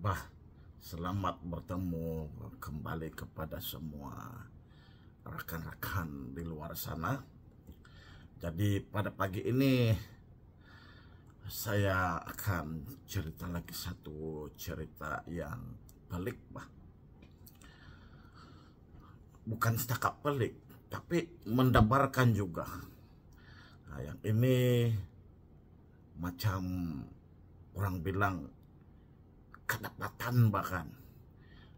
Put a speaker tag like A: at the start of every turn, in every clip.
A: Bah, selamat bertemu kembali kepada semua rekan-rekan di luar sana. Jadi pada pagi ini saya akan cerita lagi satu cerita yang pelik, bah. Bukan setakat pelik, tapi mendebarkan juga. Nah, yang ini macam orang bilang kedapatan bahkan.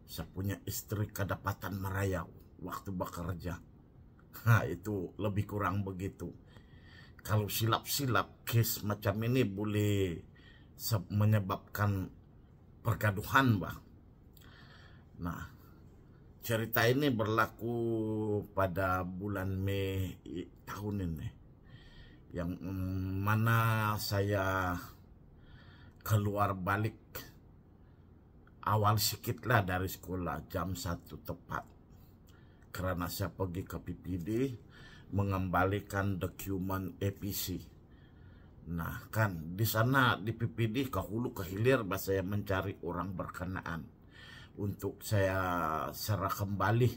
A: Saya punya istri kedapatan merayau waktu bekerja. Nah, itu lebih kurang begitu. Kalau silap-silap case macam ini boleh menyebabkan pergaduhan, bah. Nah, cerita ini berlaku pada bulan Mei tahun ini, yang mana saya keluar balik awal sedikit lah dari sekolah jam 1 tepat, karena saya pergi ke PPD mengembalikan dokumen APC. Nah, kan di sana di PPD ke hulu ke hilir saya mencari orang berkenaan untuk saya serah kembali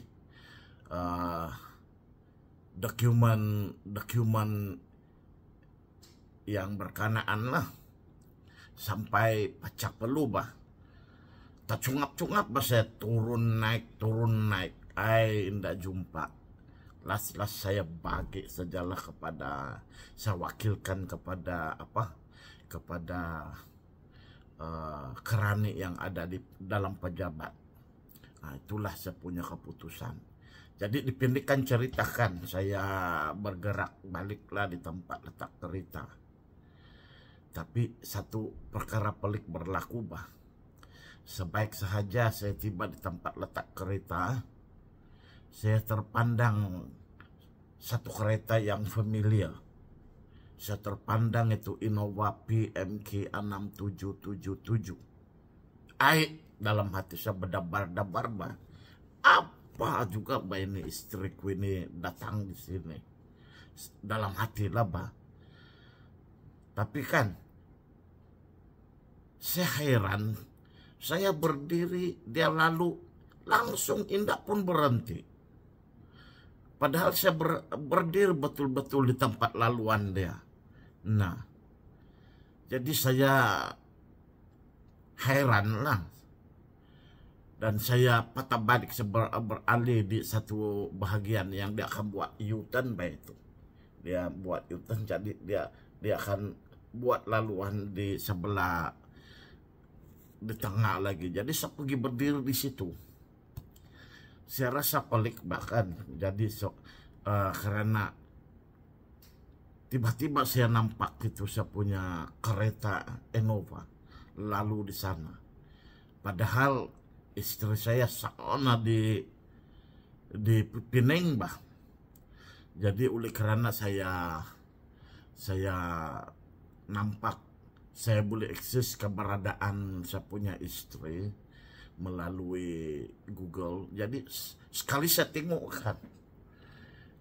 A: dokumen yang berkenaan lah, sampai pecah pelu, bah. Tak cungap-cungap bah saya turun naik, indah jumpa. Las saya bagi sajalah saya wakilkan kepada kerani yang ada di dalam pejabat. Nah, itulah saya punya keputusan. Jadi dipendekkan ceritakan, saya bergerak baliklah di tempat letak kereta. Tapi satu perkara pelik berlaku, bah. Sebaik sahaja saya tiba di tempat letak kereta, saya terpandang satu kereta yang familiar. Saya terpandang itu Innova PMK 6777. Dalam hati saya berdebar-debar, bah. Apa juga, bah, ini istriku ini datang di sini. Dalam hati lah, bah. Tapi kan saya heran, saya berdiri, dia lalu langsung indak pun berhenti. Padahal saya berdiri betul-betul di tempat laluan dia. Nah, jadi saya heran lah. Dan saya patah balik, beralih di satu bahagian yang dia akan buat U-turn, baik itu. Dia buat U-turn, jadi dia akan buat laluan di sebelah, di tengah lagi. Jadi saya pergi berdiri di situ. Saya rasa pelik bahkan. Jadi karena tiba-tiba saya nampak itu saya punya kereta Innova lalu di sana. Padahal istri saya sana di Pineng, bah. Jadi oleh karena saya nampak, saya boleh akses keberadaan saya punya istri melalui Google. Jadi sekali saya tengok kan,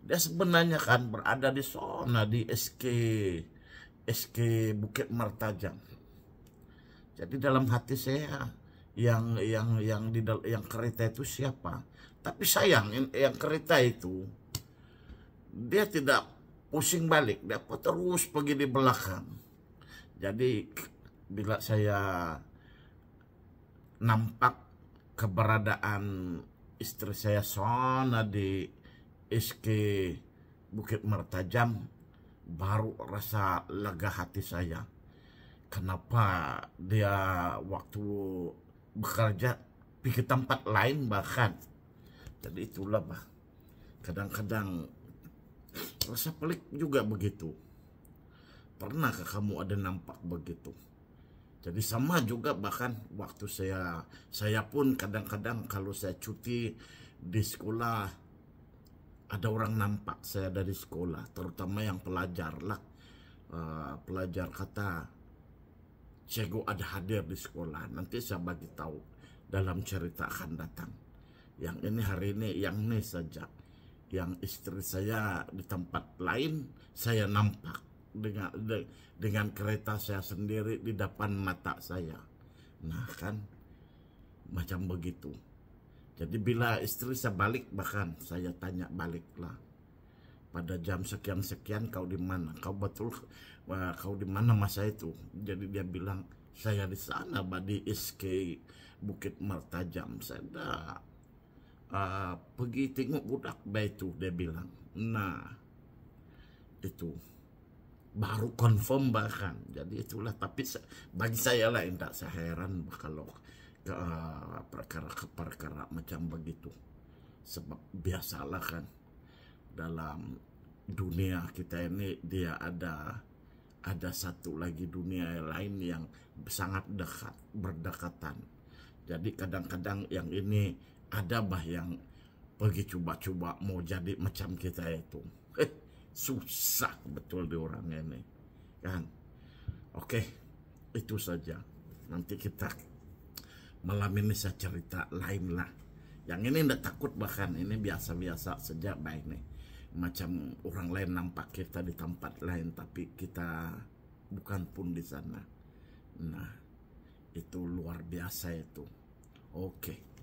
A: dia sebenarnya kan berada di sana di SK Bukit Mertajam. Jadi dalam hati saya yang kereta itu siapa? Tapi sayang yang kereta itu dia tidak pusing balik, dia terus pergi di belakang. Jadi bila saya nampak keberadaan istri saya sana di SK Bukit Mertajam, baru rasa lega hati saya. Kenapa dia waktu bekerja pergi tempat lain bahkan. Jadi itulah, bah. Kadang-kadang rasa pelik juga begitu. Pernahkah kamu ada nampak begitu? Jadi sama juga bahkan waktu saya pun kadang-kadang kalau saya cuti di sekolah, ada orang nampak saya dari sekolah, terutama yang pelajar lah. Pelajar kata, "Cikgu ada hadir di sekolah." Nanti saya bagi tahu dalam cerita akan datang. Yang ini hari ini, yang ini saja. Yang istri saya di tempat lain saya nampak dengan kereta saya sendiri di depan mata saya. Nah kan, macam begitu. Jadi bila istri saya balik, bahkan saya tanya baliklah, pada jam sekian-sekian kau di mana? Kau betul, kau di mana masa itu? Jadi dia bilang, saya di sana, di SK Bukit Mertajam. Saya dah pergi tengok budak itu, dia bilang. Nah, itu baru confirm bahkan. Jadi itulah, tapi bagi saya lah tidak saya heran kalau perkara-perkara macam begitu. Sebab biasalah kan, dalam dunia kita ini dia ada satu lagi dunia lain yang sangat dekat, berdekatan. Jadi kadang-kadang yang ini ada yang pergi coba-coba mau jadi macam kita itu. Susah betul di orang ini kan. Oke, itu saja. Nanti kita malam ini saya cerita lain lah. Yang ini tidak takut, bahkan ini biasa-biasa saja baik nih. Macam orang lain nampak kita di tempat lain, tapi kita bukan pun di sana. Nah, itu luar biasa itu. Oke.